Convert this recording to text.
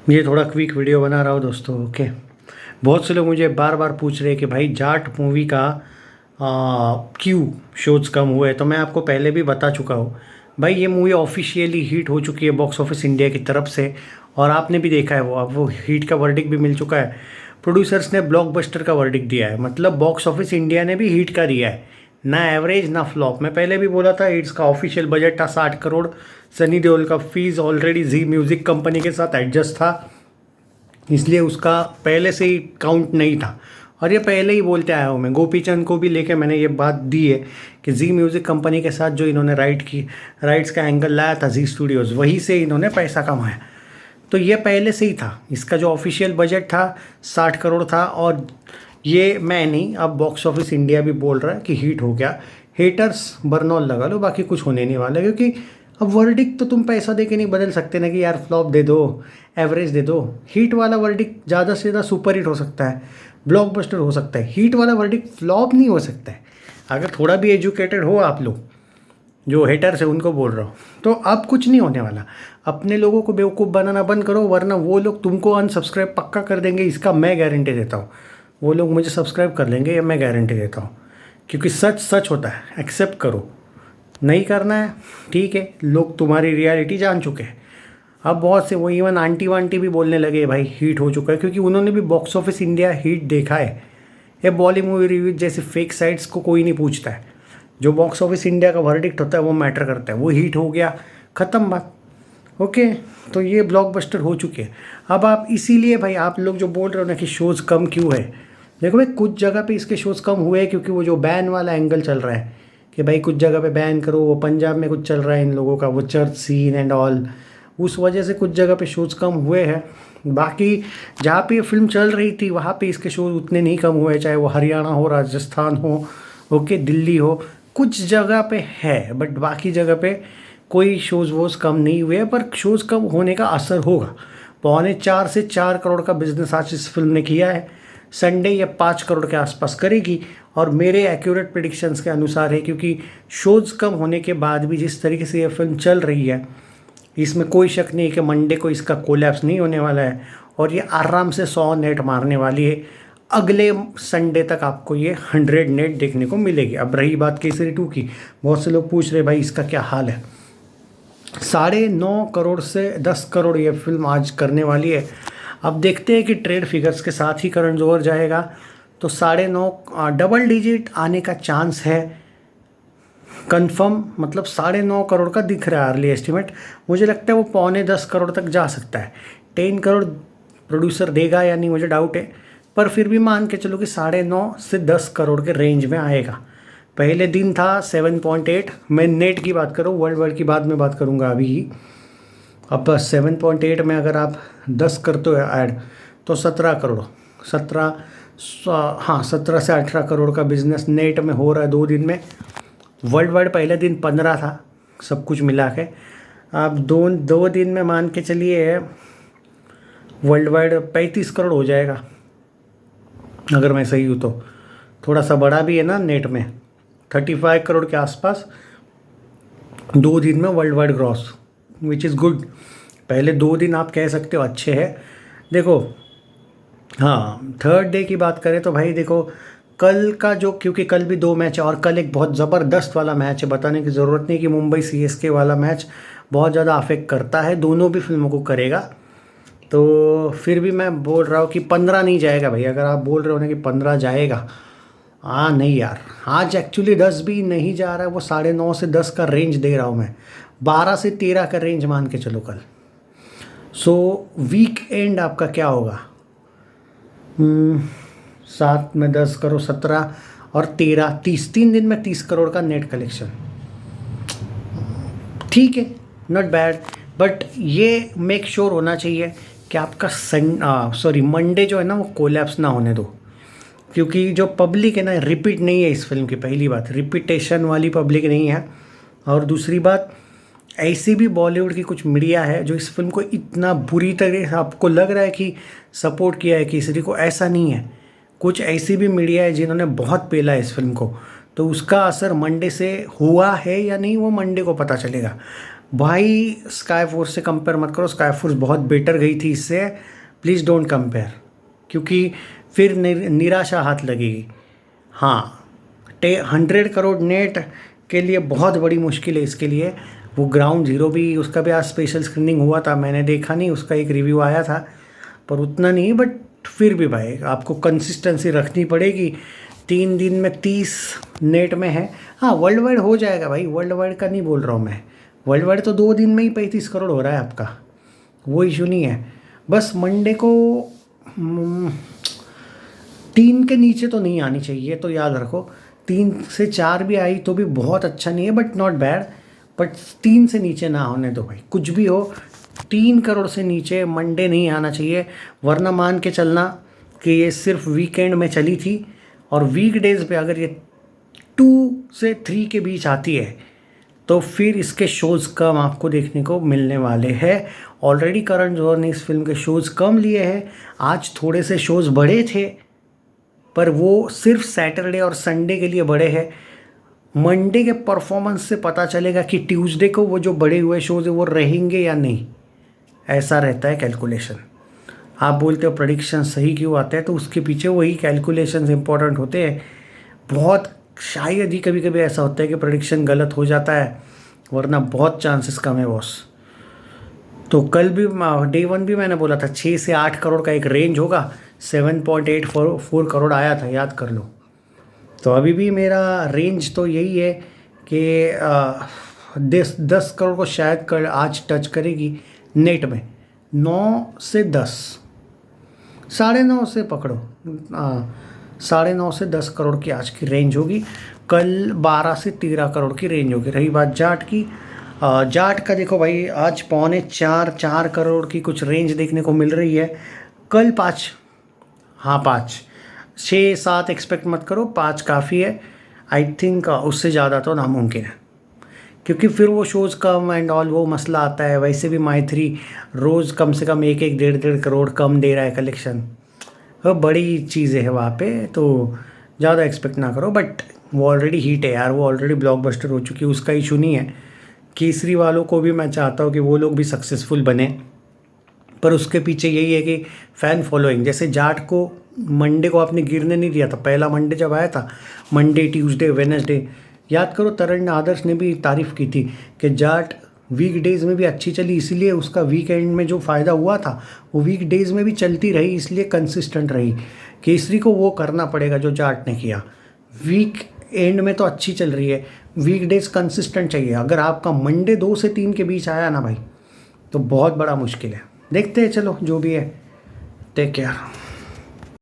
ये थोड़ा quick video बना रहा हूँ दोस्तों। ओके, बहुत से लोग मुझे बार बार पूछ रहे हैं कि भाई जाट मूवी का क्यों शोज़ कम हुए। तो मैं आपको पहले भी बता चुका हूँ भाई, ये मूवी ऑफिशियली हिट हो चुकी है बॉक्स ऑफिस इंडिया की तरफ से, और आपने भी देखा है वो। अब वो हिट का वर्डिक्ट भी मिल चुका है। प्रोड्यूसर्स ने ब्लॉकबस्टर का वर्डिक्ट दिया है, मतलब बॉक्स ऑफिस इंडिया ने भी हिट का दिया है, ना एवरेज ना फ्लॉप। मैं पहले भी बोला था इट्स का ऑफिशियल बजट था 60 करोड़। सनी देओल का फीस ऑलरेडी जी म्यूज़िक कंपनी के साथ एडजस्ट था, इसलिए उसका पहले से ही काउंट नहीं था। और ये पहले ही बोलते आया हूँ मैं, गोपी चंद को भी लेके मैंने ये बात दी है कि जी म्यूज़िक कंपनी के साथ जो इन्होंने राइट्स का एंगल लाया था जी स्टूडियोज़, वहीं से इन्होंने पैसा कमाया। तो ये पहले से ही था। इसका जो ऑफिशियल बजट था 60 करोड़ था, और ये मैं नहीं, अब बॉक्स ऑफिस इंडिया भी बोल रहा है कि हिट हो गया। हेटर्स बर्नॉल लगा लो, बाकी कुछ होने नहीं वाला, क्योंकि अब वर्डिक्ट तो तुम पैसा दे के नहीं बदल सकते ना कि यार फ्लॉप दे दो, एवरेज दे दो। हीट वाला वर्डिक्ट ज़्यादा से ज़्यादा सुपर हिट हो सकता है, ब्लॉकबस्टर हो सकता है। हीट वाला वर्डिक्ट फ्लॉप नहीं हो सकता है। अगर थोड़ा भी एजुकेटेड हो आप लोग, जो हेटर्स है उनको बोल रहा हूँ, तो अब कुछ नहीं होने वाला। अपने लोगों को बेवकूफ़ बनाना बंद करो, वरना वो लोग तुमको अनसब्सक्राइब पक्का कर देंगे, इसका मैं गारंटी देता हूँ। वो लोग मुझे सब्सक्राइब कर लेंगे, ये मैं गारंटी देता हूँ, क्योंकि सच सच होता है। एक्सेप्ट करो, नहीं करना है ठीक है, लोग तुम्हारी रियलिटी जान चुके हैं। अब बहुत से वो इवन आंटी वांटी भी बोलने लगे भाई हिट हो चुका है, क्योंकि उन्होंने भी बॉक्स ऑफिस इंडिया हिट देखा है। ये बॉली मूवी रिव्यू जैसे फेक साइट्स को कोई नहीं पूछता है। जो बॉक्स ऑफिस इंडिया का वर्डिक्ट होता है वो मैटर करता है, वो हिट हो गया, ख़त्म बात। ओके, तो ये ब्लॉकबस्टर हो चुके हैं। अब आप इसीलिए भाई, आप लोग जो बोल रहे हो ना कि शोज़ कम क्यों है, देखो भाई कुछ जगह पे इसके शोज़ कम हुए हैं क्योंकि वो जो बैन वाला एंगल चल रहा है कि भाई कुछ जगह पे बैन करो। वो पंजाब में कुछ चल रहा है इन लोगों का, वो चर्च सीन एंड ऑल, उस वजह से कुछ जगह पे शोज़ कम हुए हैं। बाकी जहाँ पे ये फिल्म चल रही थी वहाँ पे इसके शोज़ उतने नहीं कम हुए, चाहे वो हरियाणा हो, राजस्थान हो, ओके, दिल्ली हो, कुछ जगह पे है, बट बाकी जगह पे कोई शोज़ वोज़ कम नहीं हुए। पर शोज़ कम होने का असर होगा। 3.25 से 4 करोड़ का बिजनेस आज इस फिल्म ने किया है। संडे ये 5 करोड़ के आसपास करेगी, और मेरे एक्यूरेट प्रेडिक्शंस के अनुसार है, क्योंकि शोज़ कम होने के बाद भी जिस तरीके से ये फिल्म चल रही है, इसमें कोई शक नहीं है कि मंडे को इसका कोलैप्स नहीं होने वाला है, और ये आराम से 100 नेट मारने वाली है। अगले संडे तक आपको ये 100 नेट देखने को मिलेगी। अब रही बात केसरी 2 की, बहुत से लोग पूछ रहे भाई इसका क्या हाल है। 9.5 करोड़ से 10 करोड़ ये फिल्म आज करने वाली है। अब देखते हैं कि ट्रेड फिगर्स के साथ ही करण जौहर जाएगा, तो 9.5 डबल डिजिट आने का चांस है कंफर्म। मतलब 9.5 करोड़ का दिख रहा है अर्ली एस्टिमेट। मुझे लगता है वो 9.25 करोड़ तक जा सकता है। 10 करोड़ प्रोड्यूसर देगा या नहीं मुझे डाउट है, पर फिर भी मान के चलो कि 9.5 से 10 करोड़ के रेंज में आएगा। पहले दिन था 7.8, मैं नेट की बात करूँ, वर्ल्ड वाइड की बाद में बात करूँगा अभी ही। अब 7.8 में अगर आप 10 करते हो ऐड, तो 17 करोड़, 17 से 18 करोड़ का बिजनेस नेट में हो रहा है 2 दिन में। वर्ल्ड वाइड पहले दिन 15 था, सब कुछ मिला के। आप दो दिन में मान के चलिए वर्ल्ड वाइड 35 करोड़ हो जाएगा, अगर मैं सही हूँ तो। थोड़ा सा बड़ा भी है ना नेट में, 35 करोड़ के आसपास 2 दिन में world wide gross, which is good. पहले 2 दिन आप कह सकते हो अच्छे हैं। देखो, हाँ, थर्ड डे की बात करें तो भाई देखो, कल का जो, क्योंकि कल भी 2 मैच है, और कल एक बहुत ज़बरदस्त वाला मैच है, बताने की ज़रूरत नहीं कि मुंबई CSK वाला मैच बहुत ज़्यादा अफेक्ट करता है, दोनों भी फिल्मों को करेगा। तो फिर भी मैं बोल रहा हूँ कि 15 नहीं जाएगा भाई। अगर आप बोल रहे हो ना कि 15 जाएगा, हाँ नहीं यार, आज एक्चुअली 10 भी नहीं जा रहा है, वो 9.5 से 10 का रेंज दे रहा हूँ मैं, 12 से 13 का रेंज मान के चलो कल। सो वीक एंड आपका क्या होगा, 7 में 10 करो, 17 और 13, 30, 3 दिन में 30 करोड़ का नेट कलेक्शन, ठीक है, नॉट बैड। बट ये मेक श्योर होना चाहिए कि आपका मंडे जो है ना वो कोलैप्स ना होने दो, क्योंकि जो पब्लिक है ना रिपीट नहीं है इस फिल्म की। पहली बात, रिपीटेशन वाली पब्लिक नहीं है, और दूसरी बात, ऐसी भी बॉलीवुड की कुछ मीडिया है जो इस फिल्म को इतना बुरी तरह से, आपको लग रहा है कि सपोर्ट किया है केसरी को, ऐसा नहीं है। कुछ ऐसी भी मीडिया है जिन्होंने बहुत पेला है इस फिल्म को, तो उसका असर मंडे से हुआ है या नहीं वो मंडे को पता चलेगा। भाई स्काई फोर्स से कंपेयर मत करो, स्काई फोर्स बहुत बेटर गई थी इससे, प्लीज़ डोंट कंपेयर, क्योंकि फिर निराशा हाथ लगेगी। हाँ, 100 करोड़ नेट के लिए बहुत बड़ी मुश्किल है इसके लिए। वो ग्राउंड जीरो भी, उसका भी आज स्पेशल स्क्रीनिंग हुआ था, मैंने देखा नहीं, उसका एक रिव्यू आया था, पर उतना नहीं। बट फिर भी भाई आपको कंसिस्टेंसी रखनी पड़ेगी। 3 दिन में 30 नेट में है। हाँ, वर्ल्ड वाइड हो जाएगा भाई, वर्ल्ड वाइड का नहीं बोल रहा हूँ मैं, वर्ल्ड वाइड तो 2 दिन में ही 35 करोड़ हो रहा है आपका, वो इशू नहीं है। बस मंडे को 3 के नीचे तो नहीं आनी चाहिए, तो याद रखो। 3 से 4 भी आई तो भी बहुत अच्छा नहीं है, बट नॉट बैड। बट 3 से नीचे ना होने दो भाई, कुछ भी हो। 3 करोड़ से नीचे मंडे नहीं आना चाहिए, वरना मान के चलना कि ये सिर्फ वीकेंड में चली थी, और वीकडेज पे अगर ये 2 से 3 के बीच आती है तो फिर इसके शोज़ कम आपको देखने को मिलने वाले हैं। ऑलरेडी करण जौहर ने इस फिल्म के शोज़ कम लिए हैं। आज थोड़े से शोज़ बढ़े थे, पर वो सिर्फ सैटरडे और संडे के लिए बढ़े हैं। मंडे के परफॉर्मेंस से पता चलेगा कि ट्यूसडे को वो जो बढ़े हुए शोज़ है वो रहेंगे या नहीं। ऐसा रहता है कैलकुलेशन। आप बोलते हो प्रेडिक्शन सही क्यों आता है, तो उसके पीछे वही कैलकुलेशंस इंपॉर्टेंट होते हैं। बहुत शायद ही कभी कभी ऐसा होता है कि प्रेडिक्शन गलत हो जाता है, वरना बहुत चांसेस कम है बॉस। तो कल भी डे 1 भी मैंने बोला था 6 से 8 करोड़ का एक रेंज होगा, 7.84 करोड़ आया था, याद कर लो। तो अभी भी मेरा रेंज तो यही है कि 10 करोड़ को शायद आज टच करेगी नेट में। 9 से 10, 9.5 से पकड़ो, 9.5 से 10 करोड़ की आज की रेंज होगी। कल 12 से 13 करोड़ की रेंज होगी। रही बात जाट की, जाट का देखो भाई, आज 3.25-4 करोड़ की कुछ रेंज देखने को मिल रही है। कल 5, हाँ 5, 6-7 एक्सपेक्ट मत करो, 5 काफ़ी है। आई थिंक उससे ज़्यादा तो नामुमकिन है, क्योंकि फिर वो शोज़ कम एंड ऑल वो मसला आता है। वैसे भी माई3 रोज़ कम से कम 1-1, 1.5 करोड़ कम दे रहा है कलेक्शन, वो बड़ी चीज़ें हैं वहाँ पे, तो ज़्यादा एक्सपेक्ट ना करो। बट वो ऑलरेडी हिट है यार, वो ऑलरेडी ब्लॉकबस्टर हो चुकी है, उसका इशू नहीं है। केसरी वालों को भी मैं चाहता हूँ कि वो लोग भी सक्सेसफुल बने, पर उसके पीछे यही है कि फ़ैन फॉलोइंग। जैसे जाट को मंडे को आपने गिरने नहीं दिया था, पहला मंडे जब आया था, मंडे, ट्यूसडे, वेडनेसडे, याद करो तरण आदर्श ने भी तारीफ़ की थी कि जाट वीक डेज़ में भी अच्छी चली, इसीलिए उसका वीकेंड में जो फ़ायदा हुआ था वो वीक डेज़ में भी चलती रही, इसलिए कंसिस्टेंट रही। केसरी को वो करना पड़ेगा जो जाट ने किया। वीक एंड में तो अच्छी चल रही है, वीक डेज़ कंसिस्टेंट चाहिए। अगर आपका मंडे 2 से 3 के बीच आया ना भाई, तो बहुत बड़ा मुश्किल है। देखते हैं, चलो जो भी है, टेक केयर।